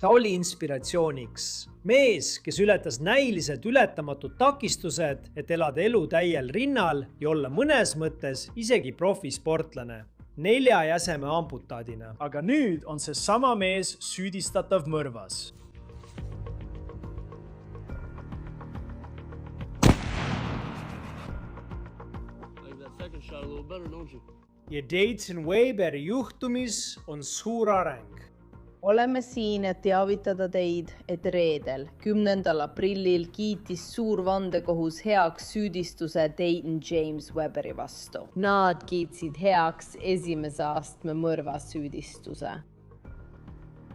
Ta oli inspiratsiooniks. Mees, kes ületas näiliselt ületamatud takistused, et elada elu täiel rinnal ja olla mõnes mõttes isegi profisportlane. 4 jäseme amputaadina. Aga nüüd on see sama mees süüdistatav mõrvas. Ja Dayton Weberi juhtumis on suur areng. Oleme siin, et teavitada teid, et reedel, 10. aprillil kiitis suur vandekohus heaks süüdistuse Dayton James Weberi vastu. Nad kiitsid heaks esimese astme mõrvasüüdistuse.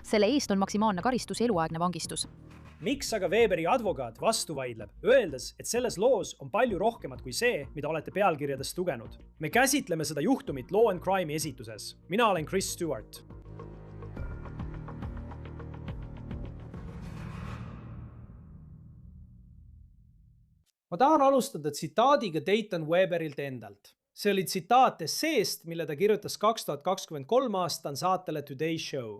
Selle eest on maksimaalne karistus eluaegne vangistus. Miks aga Weberi advokaat vastu vaidleb, öeldes, et selles loos on palju rohkemat kui see, mida olete pealkirjadest lugenud? Me käsitleme seda juhtumit Law and Crime'i esituses. Mina olen Chris Stewart. Ma tahan alustada tsitaadiga Dayton Weberilt endalt. See oli tsitaat esseest, mille ta kirjutas 2023 aastal saatele Today Show.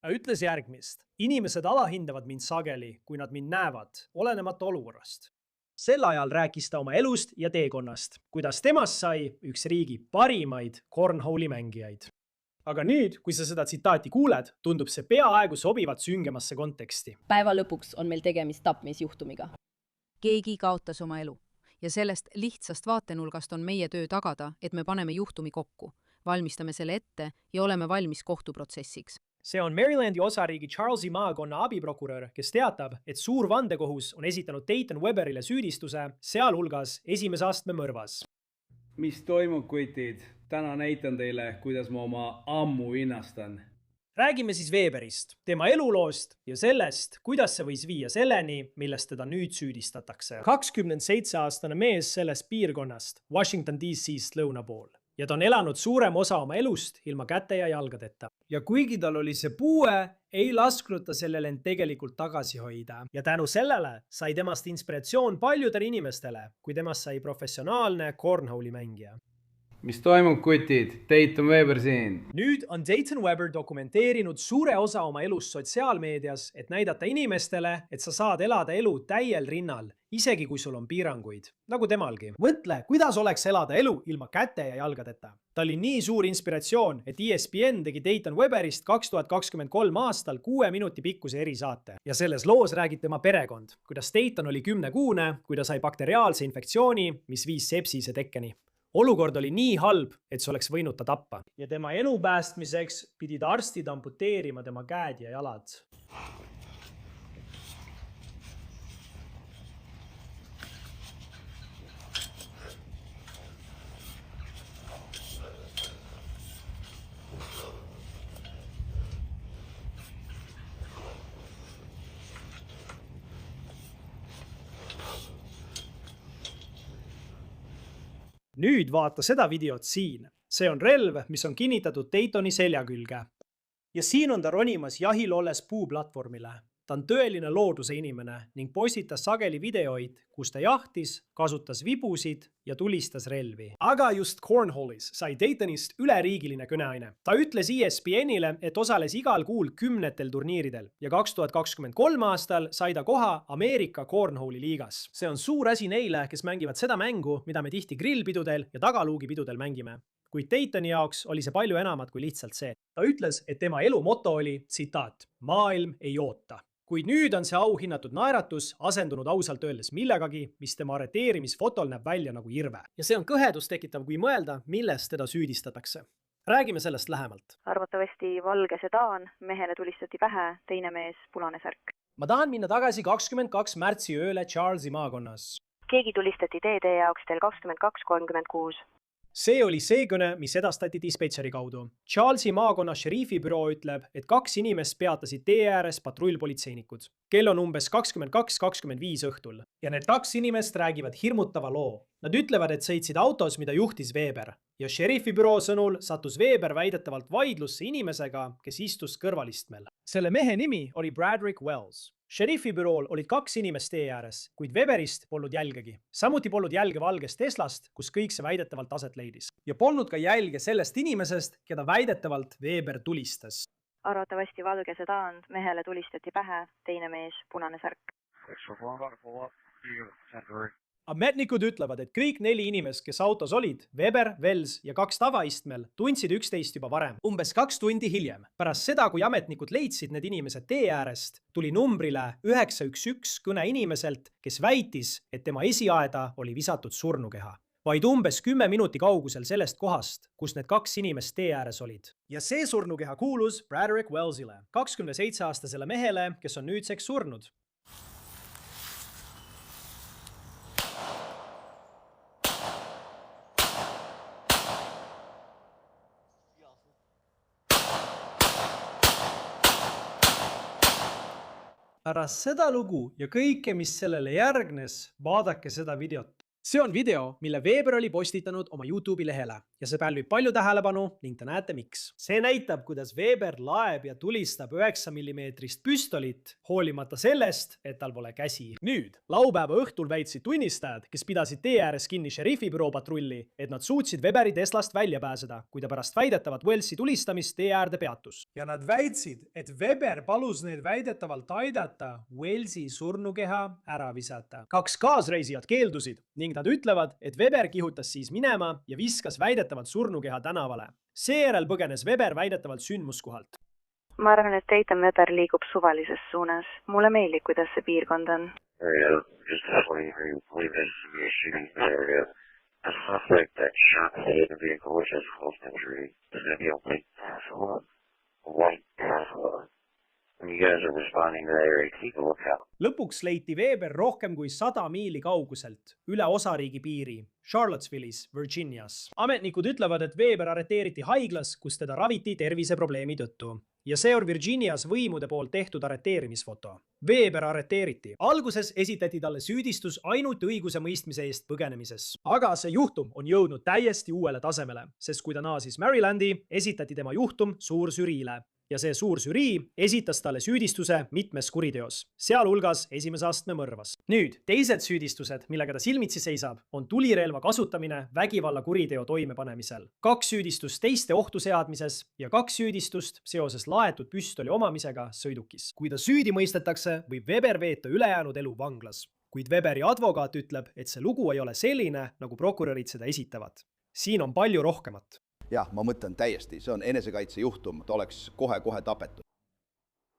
Ta ütles järgmist. Inimesed alahindavad mind sageli, kui nad mind näevad, olenemata olukorrast. Sel ajal rääkis ta oma elust ja teekonnast, kuidas temast sai üks riigi parimaid cornhole'i mängijaid. Aga nüüd, kui sa seda tsitaati kuuled, tundub see peaaegu sobivat süngemasse konteksti. Päeva lõpuks on meil tegemist tapmisjuhtumiga. Keegi kaotas oma elu ja sellest lihtsast vaatenulgast on meie töö tagada, et me paneme juhtumi kokku, valmistame selle ette ja oleme valmis kohtuprotsessiks. See on Marylandi osariigi Charlesi maakonna abiprokurör, kes teatab, et suur vandekohus on esitanud Dayton Weberile süüdistuse, sealhulgas esimese astme mõrvas. Mis toimub, kutid? Täna näitan teile, kuidas ma oma ammu hinnastan. Räägime siis Weberist, tema eluloost ja sellest, kuidas see võis viia selleni, millest teda nüüd süüdistatakse. 27-aastane mees sellest piirkonnast, Washington DC-st lõuna pool. Ja ta on elanud suurem osa oma elust ilma käte ja jalgadeta. Ja kuigi tal oli see puue, ei lasknud ta sellele end tegelikult tagasi hoida. Ja tänu sellele sai temast inspiratsioon paljudele inimestele, kui temast sai professionaalne cornhole'i mängija. Mis toimub, kutid? Dayton Weber siin. Nüüd on Dayton Weber dokumenteerinud suure osa oma elust sotsiaalmeedias, et näidata inimestele, et sa saad elada elu täiel rinnal, isegi kui sul on piiranguid, nagu temalgi. Mõtle, kuidas oleks elada elu ilma käte ja jalgadeta. Ta oli nii suur inspiratsioon, et ESPN tegi Dayton Weberist 2023 aastal 6 minuti pikkuse erisaate. Ja selles loos räägib tema perekond, kuidas Dayton oli 10-kuune, kui ta sai bakteriaalse infektsiooni, mis viis sepsise tekkeni. Olukord oli nii halb, et see oleks võinud ta tappa. Ja tema elu päästmiseks pidid arstid amputeerima tema käed ja jalad. Nüüd vaata seda videot siin. See on relv, mis on kinnitatud Daytoni selja külge. Ja siin on ta ronimas jahil olles puuplatvormile. Ta on tõeline looduse inimene ning postitas sageli videoid, kus ta jahtis, kasutas vibusid ja tulistas relvi. Aga just cornhole'is sai Daytonist üleriigiline kõneaine. Ta ütles ESPNile, et osales igal kuul 10 turniiridel ja 2023 aastal sai ta koha Ameerika cornhole'i liigas. See on suur asi neile, kes mängivad seda mängu, mida me tihti grillpidudel ja tagaluugipidudel mängime. Kuid Daytoni jaoks oli see palju enamat kui lihtsalt see. Ta ütles, et tema elu moto oli, tsitaat, maailm ei oota. Kuid nüüd on see auhinnatud naeratus asendunud ausalt öeldes millegagi, mis tema arreteerimisfotol näeb välja nagu irve. Ja see on kõhedust tekitav, kui mõelda, millest teda süüdistatakse. Räägime sellest lähemalt. Arvatavasti valge sedaan, mehele tulistati pähe, teine mees punane särk. Ma tahan minna tagasi 22 märtsi ööle Charlesi maakonnas. Keegi tulistati TD jaoks teil 22.36. See oli see kõne, mis edastati dispetšeri kaudu. Charlesi maakonna šeriifibüroo ütleb, et 2 inimest peatasid tee ääres patrullpolitseinikud. Kell on umbes 22.25 õhtul. Ja need 2 inimest räägivad hirmutava loo. Nad ütlevad, et sõitsid autos, mida juhtis Weber. Ja šeriifibüroo sõnul sattus Weber väidetavalt vaidlusse inimesega, kes istus kõrvalistmel. Selle mehe nimi oli Bradrick Wells. Šerifibürool olid 2 inimest tee ääres, kuid Weberist polnud jälgegi. Samuti polnud jälge valgest Teslast, kus kõik see väidetavalt aset leidis. Ja polnud ka jälge sellest inimesest, keda väidetavalt Weber tulistas. arvatavasti valge sedaan, mehele tulistati pähe, teine mees, punane särk. Ametnikud ütlevad, et kõik 4 inimest, kes autos olid, Weber, Wells ja 2 tavaistmel, tundsid üksteist juba varem, umbes 2 tundi hiljem. Pärast seda, kui ametnikud leidsid need inimesed tee äärest, tuli numbrile 911 kõne inimeselt, kes väitis, et tema esiaeda oli visatud surnukeha. Vaid umbes 10 minuti kaugusel sellest kohast, kus need 2 inimest tee ääres olid. Ja see surnukeha kuulus Braderick Wellsile, 27-aastasele mehele, kes on nüüdseks surnud. Pärast seda lugu ja kõike, mis sellele järgnes, vaadake seda videot. See on video, mille Weber oli postitanud oma YouTube'i lehele ja see pälvib palju tähelepanu ning te näete miks. See näitab, kuidas Weber laeb ja tulistab 9 mm püstolit, hoolimata sellest, et tal pole käsi. Nüüd, laupäeva õhtul väitsid tunnistajad, kes pidasid tee ääres kinni šerifibüroo patrulli, et nad suutsid Weberi Teslast välja pääseda, kui ta pärast väidetavat Wellsi tulistamist tee äärde peatus. Ja nad väitsid, et Weber palus neid väidetavalt aidata Wellsi surnukeha ära visata. 2 kaasreisijad keeldusid ning nad ütlevad, et Weber kihutas siis minema ja viskas väidetavalt surnukeha tänavale. Seejärel põgenes Weber väidetavalt sündmuskohalt. Ma arvan, et Dayton Weber liigub suvalises suunas. Mulle meeldib, kuidas see piirkond on. Lõpuks leiti Weber rohkem kui 100 miili kauguselt üle osariigi piiri, Charlottesville'is, Virginias. Ametnikud ütlevad, et Weber arreteeriti haiglas, kus teda raviti terviseprobleemi tõttu. Ja see on Virginias võimude poolt tehtud arreteerimisfoto. Weber arreteeriti. Alguses esitati talle süüdistus ainult õiguse mõistmise eest põgenemises. Aga see juhtum on jõudnud täiesti uuele tasemele, sest kui ta naasis Marylandi, esitati tema juhtum suuržüriile. Ja see suur žürii esitas talle süüdistuse mitmes kuriteos, sealhulgas esimese astme mõrvas. Nüüd, teised süüdistused, millega ta silmitsi seisab, on tulirelva kasutamine vägivalla kuriteo toimepanemisel, 2 süüdistust teiste ohtu seadmises ja 2 süüdistust seoses laetud püstoli omamisega sõidukis. Kui ta süüdi mõistetakse, võib Weber veeta ülejäänud elu vanglas. Kuid Weberi advokaat ütleb, et see lugu ei ole selline, nagu prokurörid seda esitavad. Siin on palju rohkemat. Jah, ma mõtlen täiesti, see on enesekaitse juhtum, ta oleks kohe tapetud.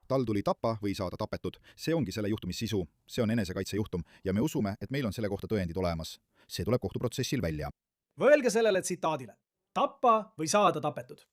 Tal tuli tappa või saada tapetud, see ongi selle juhtumi sisu, see on enesekaitse juhtum ja me usume, et meil on selle kohta tõendid olemas. See tuleb kohtuprotsessil välja. Võelge sellele tsitaadile. Tappa või saada tapetud.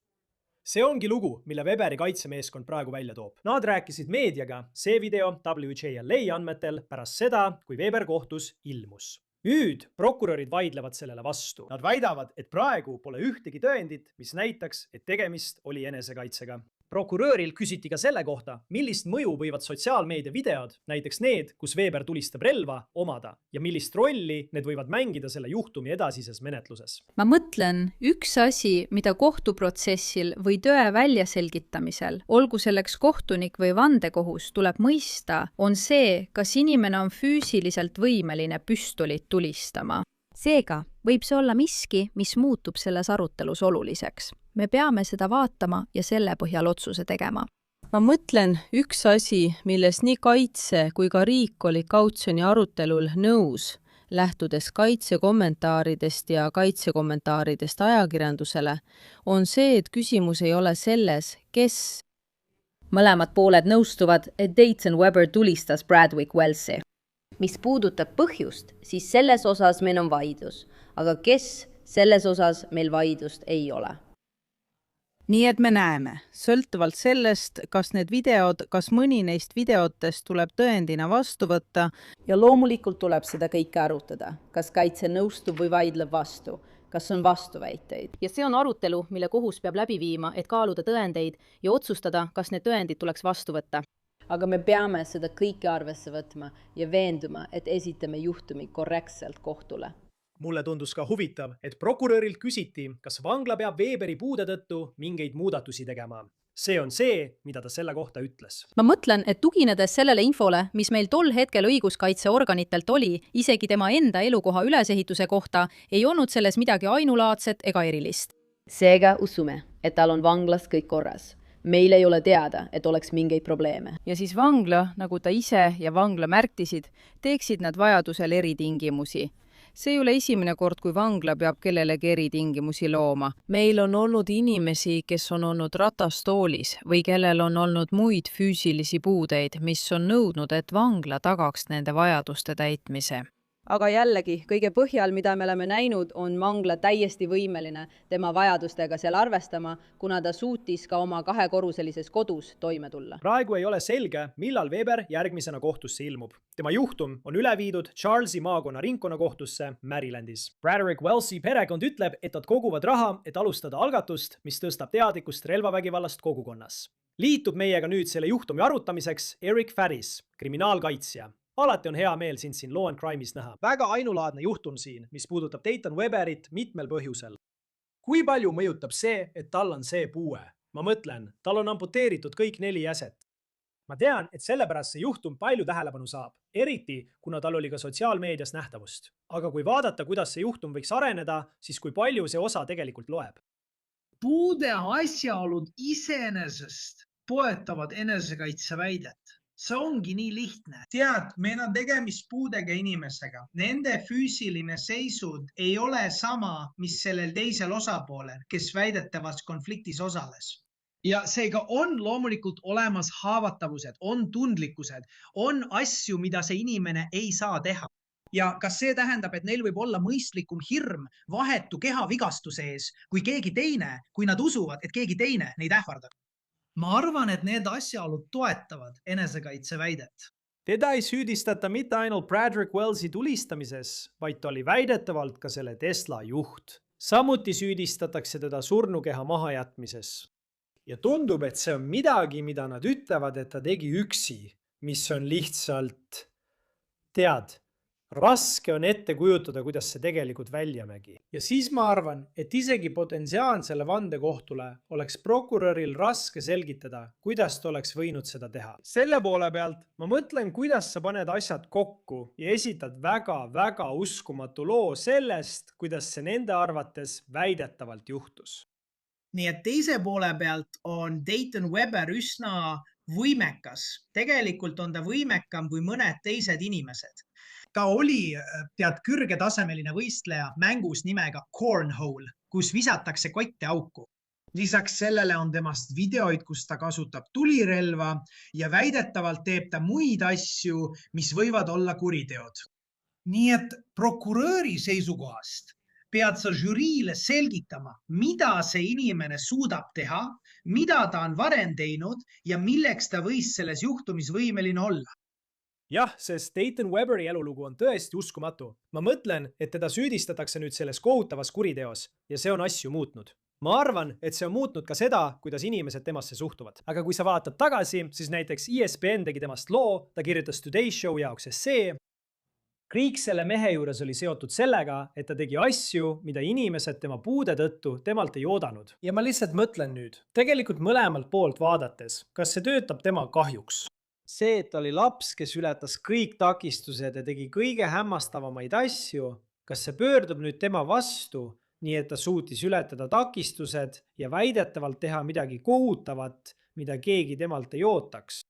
See ongi lugu, mille Weberi kaitsemeeskond praegu välja toob. Nad rääkisid meediaga, see video WJLA andmetel pärast seda, kui Weber kohtus ilmus. Nüüd prokurörid vaidlevad sellele vastu. Nad väidavad, et praegu pole ühtegi tõendit, mis näitaks, et tegemist oli enesekaitsega. Prokurööril küsiti ka selle kohta, millist mõju võivad sotsiaalmeedia videod, näiteks need, kus Weber tulistab relva, omada ja millist rolli need võivad mängida selle juhtumi edasises menetluses. Ma mõtlen, üks asi, mida kohtuprotsessil või tõe väljaselgitamisel, olgu selleks kohtunik või vandekohus, tuleb mõista, on see, kas inimene on füüsiliselt võimeline püstolit tulistama. Seega võib see olla miski, mis muutub selles arutelus oluliseks. Me peame seda vaatama ja selle põhjal otsuse tegema. Ma mõtlen, üks asi, milles nii kaitse kui ka riik oli kautsjoni arutelul nõus, lähtudes kaitsekommentaaridest ja kaitsekommentaaridest ajakirjandusele, on see, et küsimus ei ole selles, kes. Mõlemad pooled nõustuvad, et Dayton Weber tulistas Braderick Wellsi. Mis puudutab põhjust, siis selles osas meil on vaidlus, aga kes, selles osas meil vaidlust ei ole. Nii et me näeme, sõltuvalt sellest, kas need videod, kas mõni neist videotest tuleb tõendina vastu võtta. Ja loomulikult tuleb seda kõike arutada, kas kaitse nõustub või vaidleb vastu, kas on vastuväiteid. Ja see on arutelu, mille kohus peab läbi viima, et kaaluda tõendeid ja otsustada, kas need tõendid tuleks vastu võtta. Aga me peame seda kõike arvesse võtma ja veenduma, et esitame juhtumi korrektselt kohtule. Mulle tundus ka huvitav, et prokurörilt küsiti, kas vangla peab Weberi puude tõttu mingeid muudatusi tegema. See on see, mida ta selle kohta ütles. Ma mõtlen, et tuginedes sellele infole, mis meil tol hetkel õiguskaitseorganitelt oli, isegi tema enda elukoha ülesehituse kohta, ei olnud selles midagi ainulaadset ega erilist. Seega usume, et tal on vanglas kõik korras. meil ei ole teada, et oleks mingeid probleeme. Ja siis vangla, nagu ta ise ja vangla märkisid, teeksid nad vajadusel eritingimusi. See ei ole esimene kord, kui vangla peab kellelegi eritingimusi looma. Meil on olnud inimesi, kes on olnud ratastoolis või kellel on olnud muid füüsilisi puudeid, mis on nõudnud, et vangla tagaks nende vajaduste täitmise. Aga jällegi, kõige põhjal, mida me oleme näinud, on vangla täiesti võimeline tema vajadustega seal arvestama, kuna ta suutis ka oma 2-korruselises kodus toime tulla. Praegu ei ole selge, millal Weber järgmisena kohtusse ilmub. Tema juhtum on üle viidud Charlesi maakonna ringkonnakohtusse Marylandis. Braderick Wellsi perekond ütleb, et nad koguvad raha, et alustada algatust, mis tõstab teadlikkust relvavägivallast kogukonnas. Liitub meiega nüüd selle juhtumi arutamiseks Eric Faris, kriminaalkaitsja. Alati on hea meel sind siin Law and Crime'is näha. Väga ainulaadne juhtum siin, mis puudutab Dayton Weberit mitmel põhjusel. Kui palju mõjutab see, et tal on see puue? Ma mõtlen, tal on amputeeritud kõik 4 jäset. Ma tean, et sellepärast see juhtum palju tähelepanu saab, eriti kuna tal oli ka sotsiaalmeedias nähtavust. Aga kui vaadata, kuidas see juhtum võiks areneda, siis kui palju see osa tegelikult loeb? Puude asjaolud iseenesest poetavad enesekaitse väidet. See ongi nii lihtne. Tead, meil on tegemist puudega inimesega. Nende füüsiline seisud ei ole sama, mis sellel teisel osapoolel, kes väidetavas konfliktis osales. Ja seega on loomulikult olemas haavatavused, on tundlikkused, on asju, mida see inimene ei saa teha. Ja kas see tähendab, et neil võib olla mõistlikum hirm vahetu kehavigastuse ees, kui keegi teine, kui nad usuvad, et keegi teine neid ähvardab? Ma arvan, et need asjaolud toetavad enesekaitse väidet. Teda ei süüdistata mitte ainult Braderick Wellsi tulistamises, vaid ta oli väidetavalt ka selle Tesla juht. Samuti süüdistatakse teda surnukeha mahajätmises. Ja tundub, et see on midagi, mida nad ütlevad, et ta tegi üksi, mis on lihtsalt, tead, raske on ette kujutada, kuidas see tegelikult välja nägi. Ja siis ma arvan, et isegi potentsiaalsele vandekohtule oleks prokuröril raske selgitada, kuidas ta oleks võinud seda teha. Selle poole pealt ma mõtlen, kuidas sa paned asjad kokku ja esitad väga uskumatu loo sellest, kuidas see nende arvates väidetavalt juhtus. Nii et teise poole pealt on Dayton Weber üsna võimekas. Tegelikult on ta võimekam kui mõned teised inimesed. Ta oli kõrgetasemeline võistleja mängus nimega Cornhole, kus visatakse kotte auku. Lisaks sellele on temast videoid, kus ta kasutab tulirelva ja väidetavalt teeb ta muid asju, mis võivad olla kuriteod. Nii et prokuröri seisukohast pead sa žüriile selgitama, mida see inimene suudab teha, mida ta on varem teinud ja milleks ta võis selles juhtumis võimeline olla. Jah, sest Dayton Weberi elulugu on tõesti uskumatu. Ma mõtlen, et teda süüdistatakse nüüd selles kohutavas kuriteos ja see on asju muutnud. Ma arvan, et see on muutnud ka seda, kuidas inimesed temasse suhtuvad. Aga kui sa vaatad tagasi, siis näiteks ESPN tegi temast loo, ta kirjutas Today Show jaoks essee. Kriik selle mehe juures oli seotud sellega, et ta tegi asju, mida inimesed tema puude tõttu temalt ei oodanud. Ja ma lihtsalt mõtlen nüüd, tegelikult mõlemalt poolt vaadates, kas see töötab tema kahjuks? See, et ta oli laps, kes ületas kõik takistused ja tegi kõige hämmastavamaid asju, kas see pöördub nüüd tema vastu, nii et ta suutis ületada takistused ja väidetavalt teha midagi kohutavat, mida keegi temalt ei ootaks?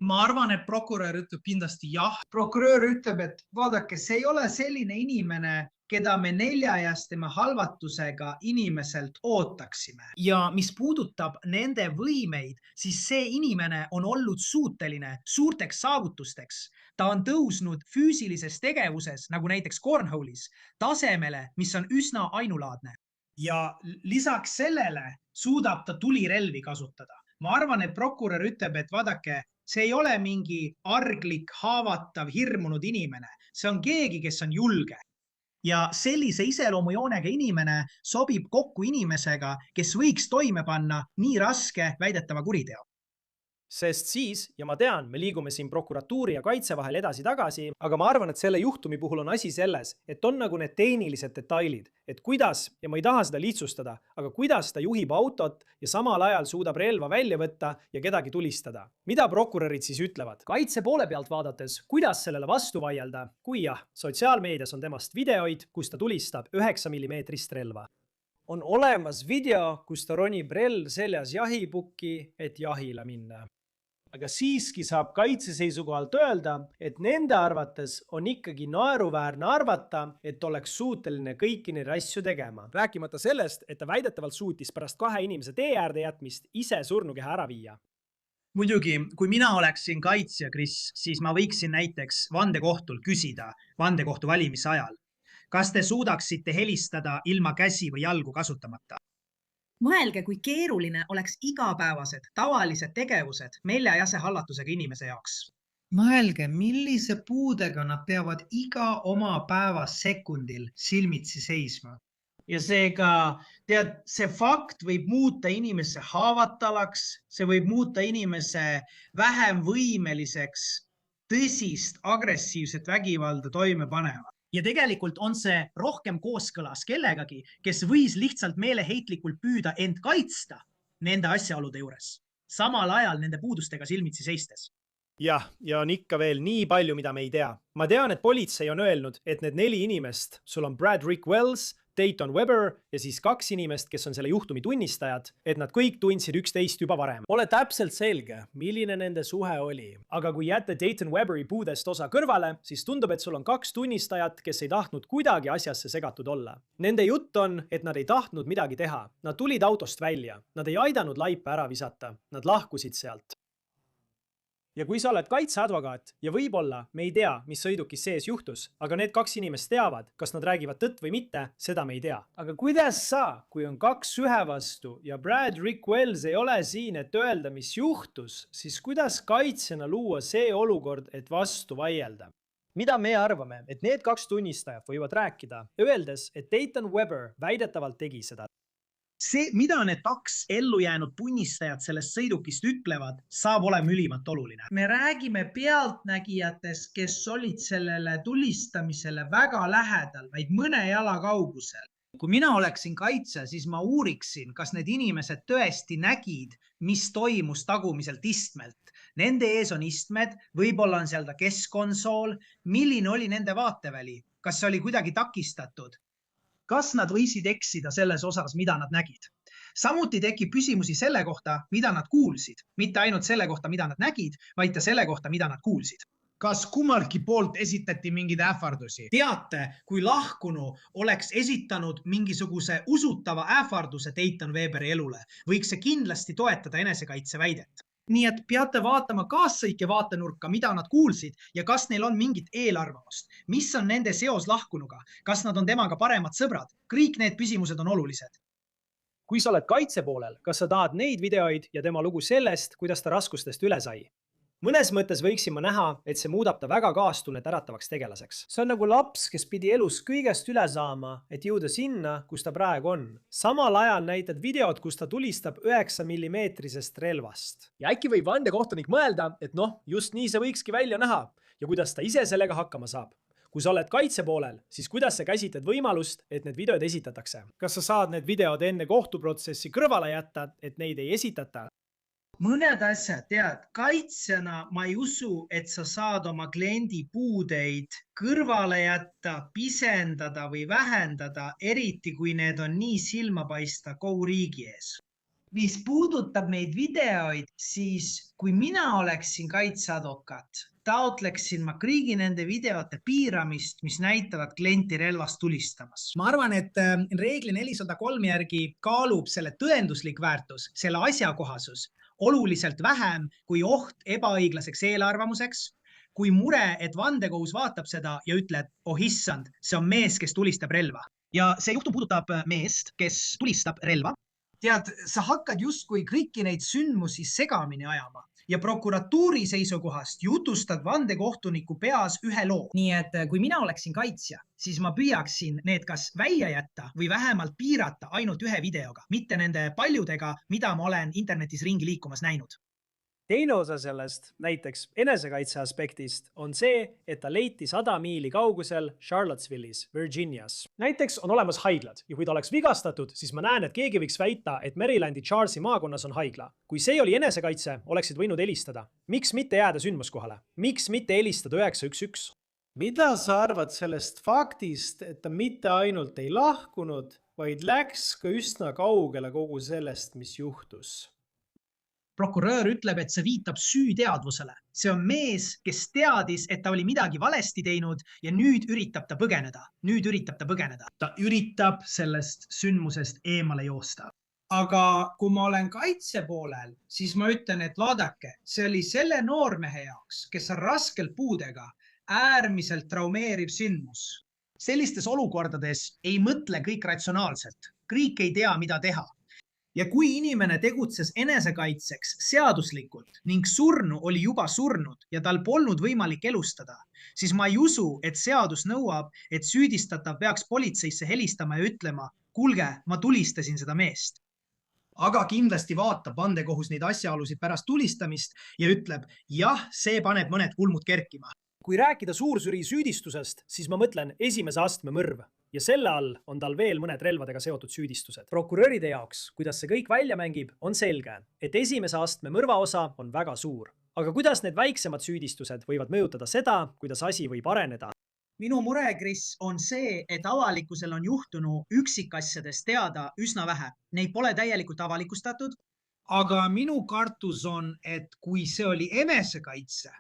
Ma arvan, et prokurör ütleb kindlasti jah. Prokurör ütleb, et vaadake, see ei ole selline inimene, keda me 4 tema halvatusega inimeselt ootaksime. Ja mis puudutab nende võimeid, siis see inimene on olnud suuteline suurteks saavutusteks. Ta on tõusnud füüsilises tegevuses, nagu näiteks Cornhole'is, tasemele, mis on üsna ainulaadne. Ja lisaks sellele suudab ta tulirelvi kasutada. Ma arvan, et prokurör ütleb, et vaadake, see ei ole mingi arglik, haavatav, hirmunud inimene. See on keegi, kes on julge. Ja sellise iseloomujoonega inimene sobib kokku inimesega, kes võiks toime panna nii raske väidetava kuriteo. Sest siis, ja ma tean, me liigume siin prokuratuuri ja kaitse vahel edasi-tagasi, aga ma arvan, et selle juhtumi puhul on asi selles, et on nagu need tehnilised detailid, et kuidas, ja ma ei taha seda lihtsustada, aga kuidas ta juhib autot ja samal ajal suudab relva välja võtta ja kedagi tulistada. Mida prokurörid siis ütlevad? Kaitse poole pealt vaadates, kuidas sellele vastu vaielda, kui jah, sotsiaalmeedias on temast videoid, kus ta tulistab 9 mm relva. On olemas video, kus ta ronib relv seljas jahipukki, et jahile minna. Aga siiski saab kaitse seisukohalt öelda, et nende arvates on ikkagi naeruväärne arvata, et oleks suuteline kõiki neid asju tegema. Rääkimata sellest, et ta väidetavalt suutis pärast 2 inimese tee äärde jätmist ise surnukeha ära viia. Muidugi, kui mina oleksin kaitsja, Chris, siis ma võiksin näiteks vandekohtul küsida vandekohtu valimise ajal. Kas te suudaksite helistada ilma käsi või jalgu kasutamata? Mõelge, kui keeruline oleks igapäevased, tavalised tegevused meljajase hallatusega inimese jaoks. Mõelge, millise puudega nad peavad iga oma päevas sekundil silmitsi seisma. Ja seega, tead, see fakt võib muuta inimese haavatavaks, see võib muuta inimese vähem võimeliseks tõsist agressiivset vägivalda toime panema. Ja tegelikult on see rohkem kooskõlas kellegagi, kes võis lihtsalt meeleheitlikult püüda end kaitsta nende asjaolude juures, samal ajal nende puudustega silmitsi seistes. Jah, ja on ikka veel nii palju, mida me ei tea. Ma tean, et politsei on öelnud, et need 4 inimest, sul on Brad Rick Wells, Dayton Weber ja siis 2 inimest, kes on selle juhtumi tunnistajad, et nad kõik tundsid üksteist juba varem. Ole täpselt selge, milline nende suhe oli. Aga kui jätta Dayton Weberi puudest osa kõrvale, siis tundub, et sul on 2 tunnistajat, kes ei tahtnud kuidagi asjasse segatud olla. Nende jutt on, et nad ei tahtnud midagi teha. Nad tulid autost välja. Nad ei aidanud laipa ära visata. Nad lahkusid sealt. Ja kui sa oled kaitseadvokaat ja võib-olla me ei tea, mis sõidukis sees juhtus, aga need 2 inimest teavad, kas nad räägivad tõtt või mitte, seda me ei tea. Aga kuidas sa, kui on 2 ühe vastu ja Brad Rick Wells ei ole siin, et öelda, mis juhtus, siis kuidas kaitsjana luua see olukord, et vastu vaielda? Mida me arvame, et need 2 tunnistajat võivad rääkida, öeldes, et Dayton Weber väidetavalt tegi seda? See, mida need 2 ellujäänud tunnistajad sellest sõidukist ütlevad, saab olema ülimalt oluline. Me räägime pealtnägijatest, kes olid sellele tulistamisele väga lähedal, vaid mõne jala kaugusel. Kui mina oleksin kaitsja, siis ma uuriksin, kas need inimesed tõesti nägid, mis toimus tagumiselt istmelt. Nende ees on istmed, võib-olla on seal ta keskkonsool, milline oli nende vaateväli, kas see oli kuidagi takistatud? Kas nad võisid eksida selles osas, mida nad nägid? Samuti tekib küsimusi selle kohta, mida nad kuulsid. Mitte ainult selle kohta, mida nad nägid, vaid selle kohta, mida nad kuulsid. Kas kummalgi poolt esitati mingeid ähvardusi? Teate, kui lahkunu oleks esitanud mingisuguse usutava ähvarduse Dayton Weberi elule, võiks see kindlasti toetada enesekaitse väidet. Nii et peate vaatama kaassõike vaatenurka, mida nad kuulsid ja kas neil on mingit eelarvamust. Mis on nende seos lahkunuga? Kas nad on temaga paremad sõbrad? Kõik need küsimused on olulised. Kui sa oled kaitse poolel, kas sa tahad neid videoid ja tema lugu sellest, kuidas ta raskustest üle sai? Mõnes mõttes võiksin ma näha, et see muudab ta väga kaastunnet äratavaks tegelaseks. See on nagu laps, kes pidi elus kõigest üle saama, et jõuda sinna, kus ta praegu on. Samal ajal näitad videot, kus ta tulistab 9 mm relvast. Ja äkki võib vandekohtunik mõelda, et just nii see võikski välja näha ja kuidas ta ise sellega hakkama saab. Kui sa oled kaitse poolel, siis kuidas sa käsitled võimalust, et need videod esitatakse? Kas sa saad need videod enne kohtuprotsessi kõrvale jätta, et neid ei esitata? Mõned asjad, tead, kaitsjana ma ei usu, et sa saad oma kliendi puudeid kõrvale jätta, pisendada või vähendada, eriti kui need on nii silmapaista kogu riigi ees. Mis puudutab neid videoid, siis kui mina oleksin kaitseadvokaat, taotleksin ma kõigi nende videote piiramist, mis näitavad klienti relvast tulistamas. Ma arvan, et reegli 403 järgi kaalub selle tõenduslik väärtus, selle asjakohasus oluliselt vähem kui oht ebaõiglaseks eelarvamuseks, kui mure, et vandekohus vaatab seda ja ütleb, oh issand, see on mees, kes tulistab relva. Ja see juhtum puudutab meest, kes tulistab relva. Tead, sa hakkad justkui kõiki neid sündmusi segamini ajama ja prokuratuuri seisukohast jutustad vandekohtuniku peas ühe loo. Nii et kui mina oleksin kaitsja, siis ma püüaksin need kas välja jätta või vähemalt piirata ainult ühe videoga, mitte nende paljudega, mida ma olen internetis ringi liikumas näinud. Teine osa sellest, näiteks enesekaitse aspektist, on see, et ta leiti 100 miili kaugusel Charlottesville'is, Virginias. Näiteks on olemas haiglad ja kui ta oleks vigastatud, siis ma näen, et keegi võiks väita, et Marylandi Charlesi maakonnas on haigla. Kui see oli enesekaitse, oleksid võinud helistada. Miks mitte jääda sündmuskohale? Miks mitte helistada 911? Mida sa arvad sellest faktist, et ta mitte ainult ei lahkunud, vaid läks ka üsna kaugele kogu sellest, mis juhtus. Prokurör ütleb, et see viitab süüteadvusele. See on mees, kes teadis, et ta oli midagi valesti teinud ja nüüd üritab ta põgeneda. Ta üritab sellest sündmusest eemale joosta. Aga kui ma olen kaitse poolel, siis ma ütlen, et vaadake, see oli selle noormehe jaoks, kes on raskelt puudega, äärmiselt traumeeriv sündmus. Sellistes olukordades ei mõtle kõik ratsionaalselt. Kõik ei tea, mida teha. Ja kui inimene tegutses enesekaitseks seaduslikult ning surnu oli juba surnud ja tal polnud võimalik elustada, siis ma ei usu, et seadus nõuab, et süüdistatav peaks politseisse helistama ja ütlema, kuulge, ma tulistasin seda meest. Aga kindlasti vaatab vandekohus neid asjaolusid pärast tulistamist ja ütleb, jah, see paneb mõned kulmud kerkima. Kui rääkida suursüri süüdistusest, siis ma mõtlen esimese astme mõrv ja selle all on tal veel mõned relvadega seotud süüdistused. Prokuröride jaoks, kuidas see kõik välja mängib, on selge, et esimese astme mõrva osa on väga suur. Aga kuidas need väiksemad süüdistused võivad mõjutada seda, kuidas asi võib areneda? Minu mure, Chris, on see, et avalikkusel on juhtunu üksikasjadest teada üsna vähe. Neid pole täielikult avalikustatud. Aga minu kartus on, et kui see oli enesekaitse,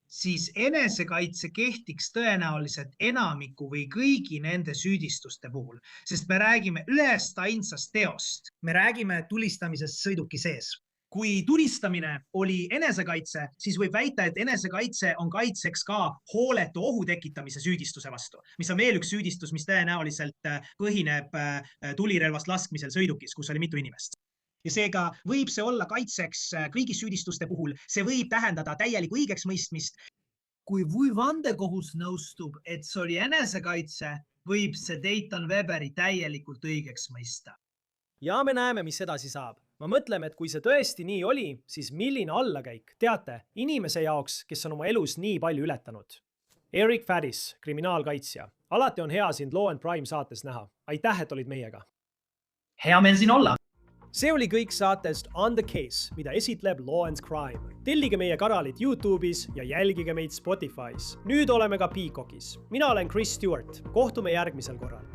siis enesekaitse kehtiks tõenäoliselt enamiku või kõigi nende süüdistuste puhul, sest me räägime ühest ainsast teost. Me räägime tulistamisest sõiduki sees. Kui tulistamine oli enesekaitse, siis võib väita, et enesekaitse on kaitseks ka hooletu ohu tekitamise süüdistuse vastu, mis on veel üks süüdistus, mis tõenäoliselt põhineb tulirelvast laskmisel sõidukis, kus oli mitu inimest. Ja seega võib see olla kaitseks kõigi süüdistuste puhul, see võib tähendada täielikku õigeks mõistmist. Kui vandekohus nõustub, et see oli enesekaitse, võib see Dayton Weberi täielikult õigeks mõista. Ja me näeme, mis edasi saab. Ma mõtleme, et kui see tõesti nii oli, siis milline allakäik, teate, inimese jaoks, kes on oma elus nii palju ületanud. Eric Faddis, kriminaalkaitsja. Alati on hea sind Law and Crime saates näha. Aitäh, et olid meiega. Hea meel siin olla. See oli kõik saatest On The Case, mida esitleb Law and Crime. Tellige meie kanalit YouTube'is ja jälgige meid Spotify's. Nüüd oleme ka Peacockis. Mina olen Chris Stewart. Kohtume järgmisel korral.